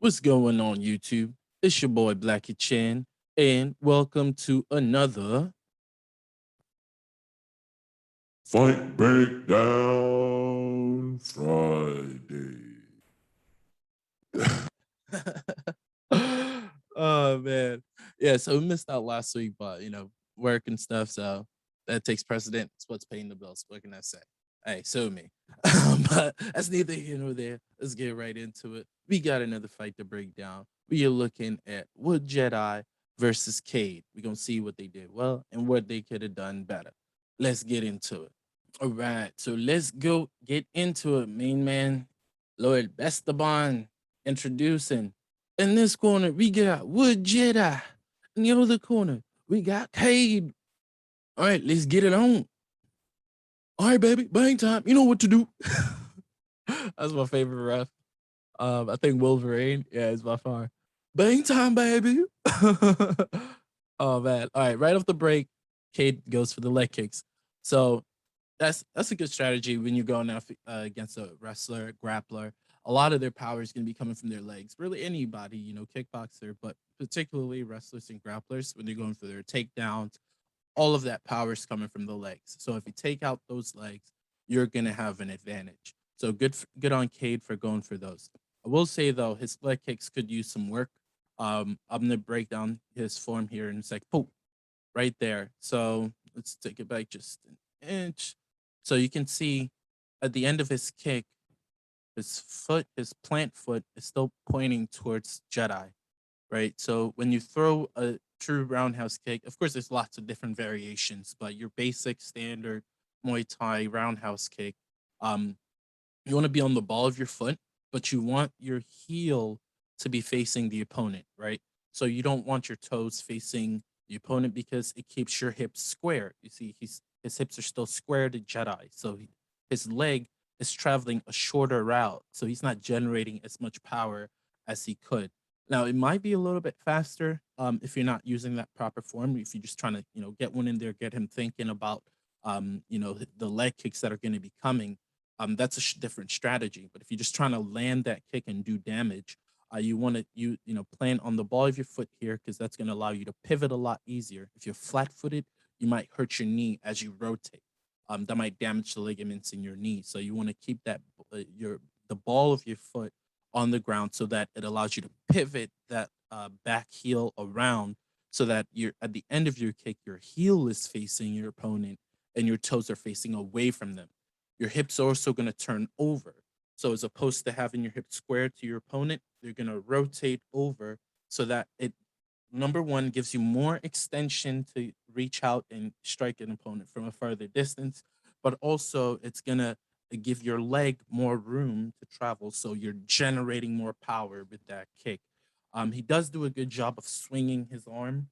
What's going on, YouTube? It's your boy Blackie Chan, and welcome to another. Fight Breakdown Friday. Oh man, yeah. So we missed out last week, but work and stuff. So that takes precedent. It's what's paying the bills. What can I say? Hey, sue me. But that's neither here nor there. Let's get right into it. We got another fight to break down. We are looking at Wood Jedi versus Cade. We're gonna see what they did well and what they could have done better. Let's get into it. All right, so let's go get into it, main man. Lord Esteban introducing. In this corner, we got Wood Jedi. In the other corner, we got Cade. All right, let's get it on. All right, baby, bang time. You know what to do. That's my favorite ref. I think Wolverine. Yeah, it's by far. Bang time, baby. Oh man. All right, right off the break, Cade goes for the leg kicks. So that's a good strategy when you're going out against a wrestler, grappler. A lot of their power is going to be coming from their legs. Really, anybody, kickboxer, but particularly wrestlers and grapplers when they're going for their takedowns. All of that power is coming from the legs. So if you take out those legs, you're going to have an advantage. So good on Cade for going for those. I will say though, his leg kicks could use some work. I'm gonna break down his form here in a sec. Poof, right there. So let's take it back just an inch. So you can see at the end of his kick, his plant foot is still pointing towards Jedi, right? So when you throw a true roundhouse kick, of course, there's lots of different variations, but your basic standard Muay Thai roundhouse kick, um, you want to be on the ball of your foot, but you want your heel to be facing the opponent, right? So you don't want your toes facing the opponent because it keeps your hips square. You see, his hips are still square to Jedi, so his leg is traveling a shorter route, so he's not generating as much power as he could. Now it might be a little bit faster if you're not using that proper form. If you're just trying to get one in there, get him thinking about the leg kicks that are going to be coming, that's a different strategy. But if you're just trying to land that kick and do damage, you want to plan on the ball of your foot here because that's going to allow you to pivot a lot easier. If you're flat-footed, you might hurt your knee as you rotate. That might damage the ligaments in your knee. So you want to keep that your the ball of your foot on the ground so that it allows you to pivot that back heel around so that you're at the end of your kick, your heel is facing your opponent and your toes are facing away from them. Your hips are also going to turn over. So as opposed to having your hips square to your opponent, they're going to rotate over so that it number one gives you more extension to reach out and strike an opponent from a further distance, but also it's going to give your leg more room to travel so you're generating more power with that kick. He does do a good job of swinging his arm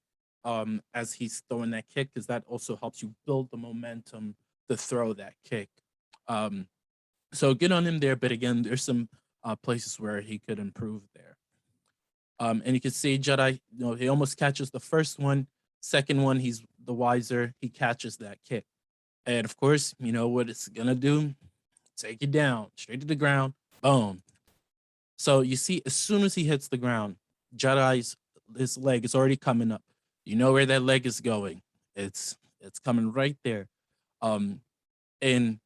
as he's throwing that kick because that also helps you build the momentum to throw that kick. Um, so good on him there, but again, there's some places where he could improve there. And you can see Jedi, he almost catches the first one. Second one, he's the wiser. He catches that kick. And of course, you know what it's gonna do? Take you down, straight to the ground. Boom. So you see, as soon as he hits the ground, Jedi's his leg is already coming up. You know where that leg is going. It's coming right there. Um, and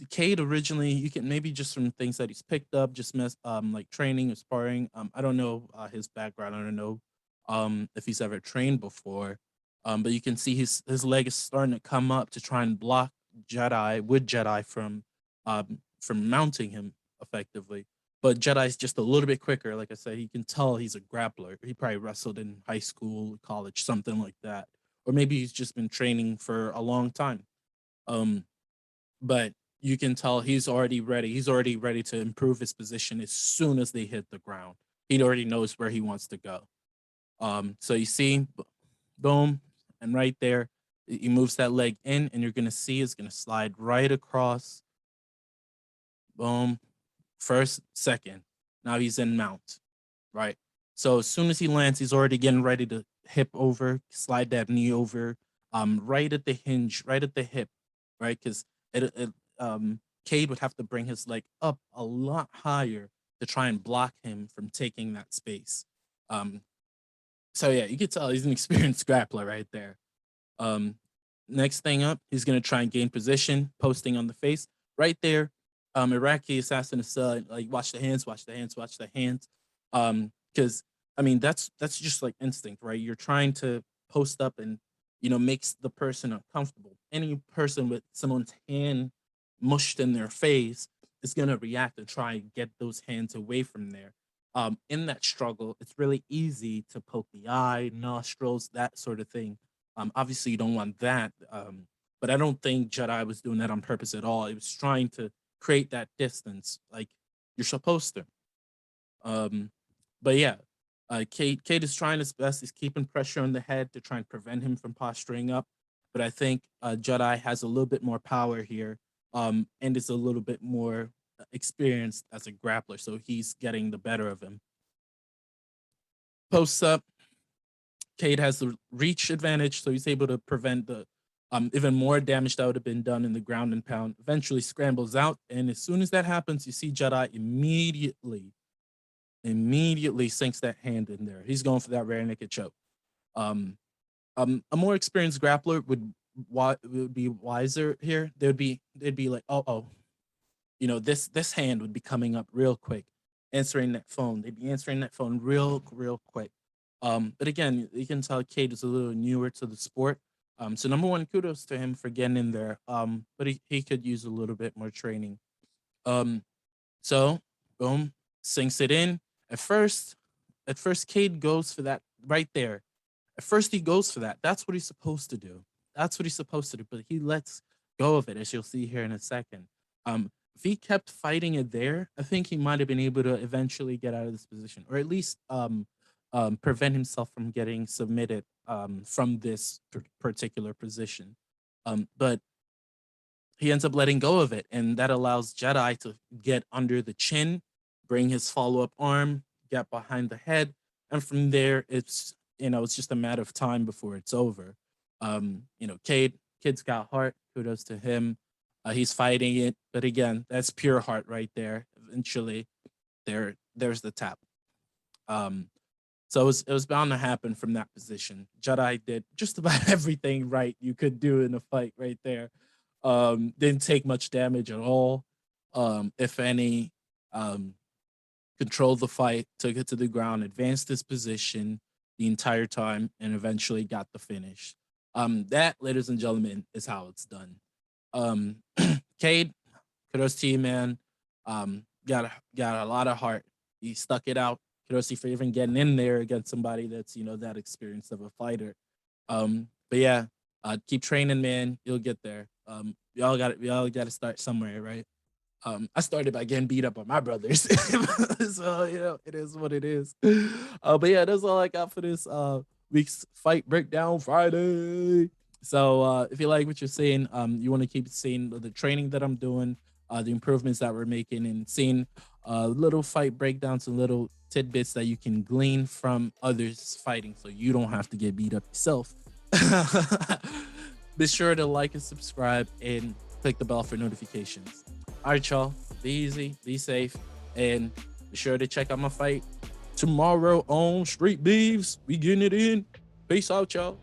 Cade originally, you can maybe just from things that he's picked up, just like training or sparring. I don't know his background. I don't know if he's ever trained before. But you can see his leg is starting to come up to try and block Wood Jedi from mounting him effectively. But Jedi's just a little bit quicker. Like I said, he can tell he's a grappler. He probably wrestled in high school, college, something like that, or maybe he's just been training for a long time. Um, but you can tell he's already ready. He's already ready to improve his position as soon as they hit the ground. He already knows where he wants to go. So you see, boom, and right there, he moves that leg in, and you're gonna see it's gonna slide right across. Boom, first, second. Now he's in mount, right? So as soon as he lands, he's already getting ready to hip over, slide that knee over, right at the hinge, right at the hip, right? Because it Cade would have to bring his leg up a lot higher to try and block him from taking that space. Um, so yeah, you can tell he's an experienced grappler right there. Um, Next thing up, he's gonna try and gain position, posting on the face right there. Iraqi assassin is like watch the hands, watch the hands, watch the hands. Because I mean that's just like instinct, right? You're trying to post up and makes the person uncomfortable. Any person with someone's hand mushed in their face is gonna react and try and get those hands away from there. In that struggle, it's really easy to poke the eye, nostrils, that sort of thing. Obviously, you don't want that, but I don't think Jedi was doing that on purpose at all. It was trying to create that distance, like you're supposed to. Um, but yeah, Cade is trying his best. He's keeping pressure on the head to try and prevent him from posturing up. But I think Jedi has a little bit more power here, and is a little bit more experienced as a grappler, so he's getting the better of him. Posts up, Cade has the reach advantage, so he's able to prevent the even more damage that would have been done in the ground and pound. Eventually scrambles out, and as soon as that happens, you see Jedi immediately sinks that hand in there. He's going for that rear naked choke. Um, a more experienced grappler would be wiser here. They'd be like, oh, this hand would be coming up real quick, answering that phone. They'd be answering that phone real quick. But again, you can tell Cade is a little newer to the sport. So number one, kudos to him for getting in there. But he could use a little bit more training. Um, so boom, sinks it in. At first, Cade goes for that right there. At first, he goes for that. That's what he's supposed to do. That's what he's supposed to do. But he lets go of it, as you'll see here in a second. If he kept fighting it there, I think he might have been able to eventually get out of this position, or at least prevent himself from getting submitted from this particular position. But he ends up letting go of it, and that allows Jedi to get under the chin, bring his follow-up arm, get behind the head, and from there it's just a matter of time before it's over. Kid's got heart. Kudos to him. He's fighting it, but again, that's pure heart right there. Eventually, there's the tap. So it was bound to happen from that position. Jedi did just about everything right you could do in a fight right there. Didn't take much damage at all, if any. Um, Controlled the fight, took it to the ground, advanced his position the entire time, and eventually got the finish. That, ladies and gentlemen, is how it's done. Um, Cade, kudos to you, man. Got a lot of heart. He stuck it out. Kudos to you for even getting in there against somebody that's that experienced of a fighter. But yeah, keep training, man. You'll get there. We all got to start somewhere, right? I started by getting beat up by my brothers, so it is what it is. But yeah, that's all I got for this week's Fight Breakdown Friday. So if you like what you're seeing, you want to keep seeing the training that I'm doing, the improvements that we're making, and seeing little fight breakdowns and little tidbits that you can glean from others fighting, so you don't have to get beat up yourself. Be sure to like and subscribe and click the bell for notifications. All right, y'all. Be easy, be safe, and be sure to check out my fight tomorrow on Street Beeves. We getting it in. Peace out, y'all.